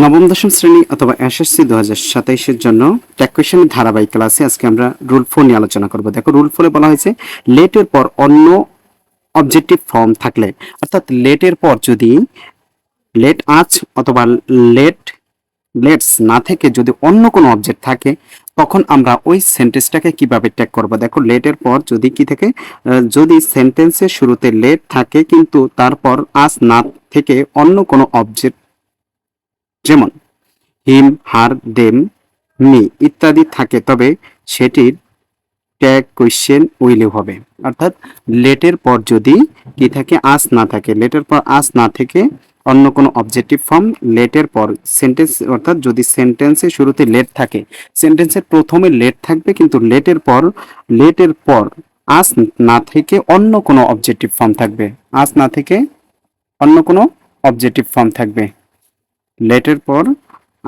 নবম দশম শ্রেণী অথবা এসএসসি 2027-এর জন্য ট্যাগ কোয়েশ্চেনের ধারাবাহিক ক্লাসে আজকে আমরা রুল 4 নিয়ে আলোচনা করব। দেখো, রুল 4-এ বলা হয়েছে লেটের পর অন্য অবজেক্টিভ ফর্ম থাকলে, অর্থাৎ লেটের পর যদি লেট আজ অথবা লেট লেটস না থেকে যদি অন্য কোনো অবজেক্ট থাকে, তখন আমরা ওই সেন্টেন্সটাকে কিভাবে ট্যাগ করব। দেখো, লেটের পর যদি কি থাকে, যদি সেন্টেন্সের শুরুতে লেট থাকে কিন্তু তারপর আজ না থেকে অন্য কোনো অবজেক্ট, যেমন হিম, হার, দেম, মি ইত্যাদি থাকে, তবে সেটির ট্যাগ কোয়েশ্চেন উইলে হবে। অর্থাৎ লেটের পর যদি কি থাকে, আস না থাকে, লেটের পর আস না থেকে অন্য কোনো অবজেক্টিভ ফর্ম, লেটের পর সেন্টেন্স, অর্থাৎ যদি সেন্টেন্সের শুরুতে লেট থাকে, সেন্টেন্সের প্রথমে লেট থাকবে কিন্তু লেটের পর আস না থেকে অন্য কোনো অবজেক্টিভ ফর্ম থাকবে, আস না থেকে অন্য কোনো অবজেক্টিভ ফর্ম থাকবে। লেটের পর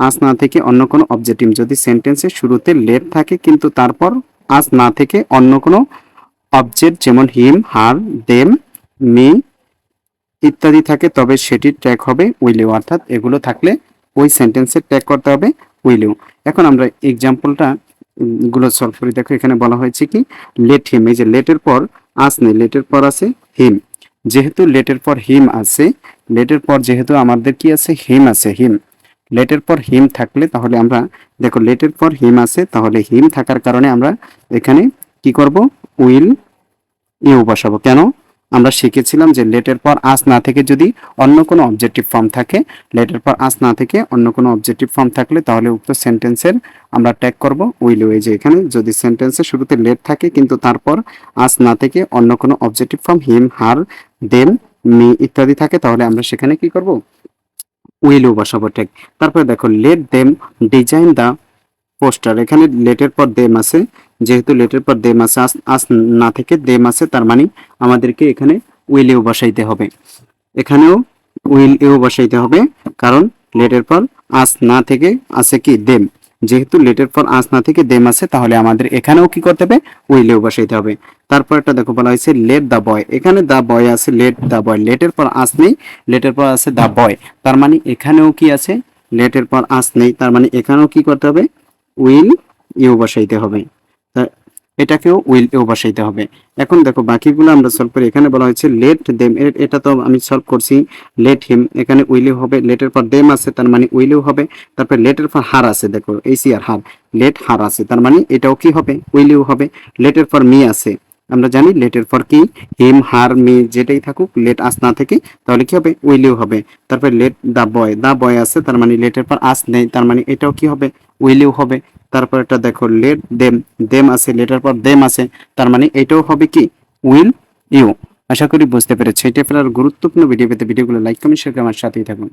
আজ না থেকে অন্য কোনো অবজেক্টিভ, যদি সেন্টেন্সের শুরুতে লেট থাকে কিন্তু তারপর আজ না থেকে অন্য কোনো অবজেক্ট, যেমন হিম, হার, দেম, মি ইত্যাদি থাকে, তবে সেটির ট্যাগ হবে উইলিউ। অর্থাৎ এগুলো থাকলে ওই সেন্টেন্সের ট্যাগ করতে হবে উইলিউ। এখন আমরা এক্সাম্পলটা গুলো সলভ করি। দেখো, এখানে বলা হয়েছে কি, লেট হিম, এই যে লেটের পর আজ নেই, লেটের পর আছে হিম। যেহেতু লেটের পর হিম আছে, লেটের পর যেহেতু আমাদের কি আছে, হিম আছে, হিম। লেটের পর হিম থাকলে তাহলে আমরা, দেখো লেটের পর হিম আছে, তাহলে হিম থাকার কারণে আমরা এখানে কি করব, উইল ইউ বসাবো। কেন, আমরা শিখেছিলাম যে লেটের পর আজ না থেকে যদি অন্য কোনো অবজেক্টিভ ফর্ম থাকে, লেটের পর আজ না থেকে অন্য কোনো অবজেক্টিভ ফর্ম থাকলে তাহলে উক্ত সেন্টেন্সের আমরা ট্যাগ করব উইল ইউ। এই যে এখানে যদি সেন্টেন্সের শুরুতে লেট থাকে কিন্তু তারপর আজ না থেকে অন্য কোনো অবজেক্টিভ ফর্ম হিম, হার, দেম, মি ইত্যাদি থাকে, তাহলে আমরা সেখানে কি করব, উইলও বসাবো ট্যাগ। তারপরে দেখো, লেট দেম ডিজাইন দা পোস্টার, এখানে লেটের পর দেম আছে, যেহেতু লেটের পর দেম আছে, আস আস না থেকে দেম আছে, তার মানে আমাদেরকে এখানে উইল ইউ বসাইতে হবে। এখানেও উইল ইউ বসাইতে হবে, কারণ লেটের পর আস না থেকে আছে কি, দেম। যেহেতু লেটের পর আস না থেকে দেম আছে, তাহলে আমাদের এখানেও কি করতে হবে, উইল ইউ বসাইতে হবে। তারপর একটা দেখো, বলা হয়েছে লেট দা বয়, এখানে দা বয় আছে, লেট দা বয়, লেটের পর আস নেই, লেটের পর আছে দা বয়, তার মানে এখানেও কি আছে, লেটের পর আস নেই, তার মানে এখানেও কি করতে হবে, উইল ইউ বসাইতে হবে। এটাকেও উইল ইউ বসাইতে হবে। এখন দেখো বাকিগুলো আমরা সলভ করি। এখানে বলা হয়েছে লেট দেম, এটা তো আমি সলভ করছি। লেট হিম, এখানে উইল ইউ হবে, লেটের পর দেম আছে, তার মানে উইল ইউ হবে। তারপর লেটের পর হার আছে, দেখো এসি আর হার, লেট হার আছে, তার মানে এটাও কি হবে, উইল ইউ হবে। লেটের পর মি আছে, আমরা জানি লেটের পর কি, হিম, হার, মি যেটাই থাকুক, লেট আস না থেকে তাহলে কি হবে, উইল ইউ হবে। তারপর লেট দা বয় আছে, তার মানে লেটের পর আস নেই, তার মানে এটাও কি হবে, উইল ইউ হবে। তারপর এটা দেখো, লেট দেম, দেম আছে, লেটের পর দেম আছে, তার মানে এটাও হবে কি, উইল ইউ। আশা করি বুঝতে পেরেছি। এটা ফেরার গুরুত্বপূর্ণ ভিডিও পেতে ভিডিওগুলো লাইক, কমেন্ট, শেয়ার করে আমার সাথেই থাকুন।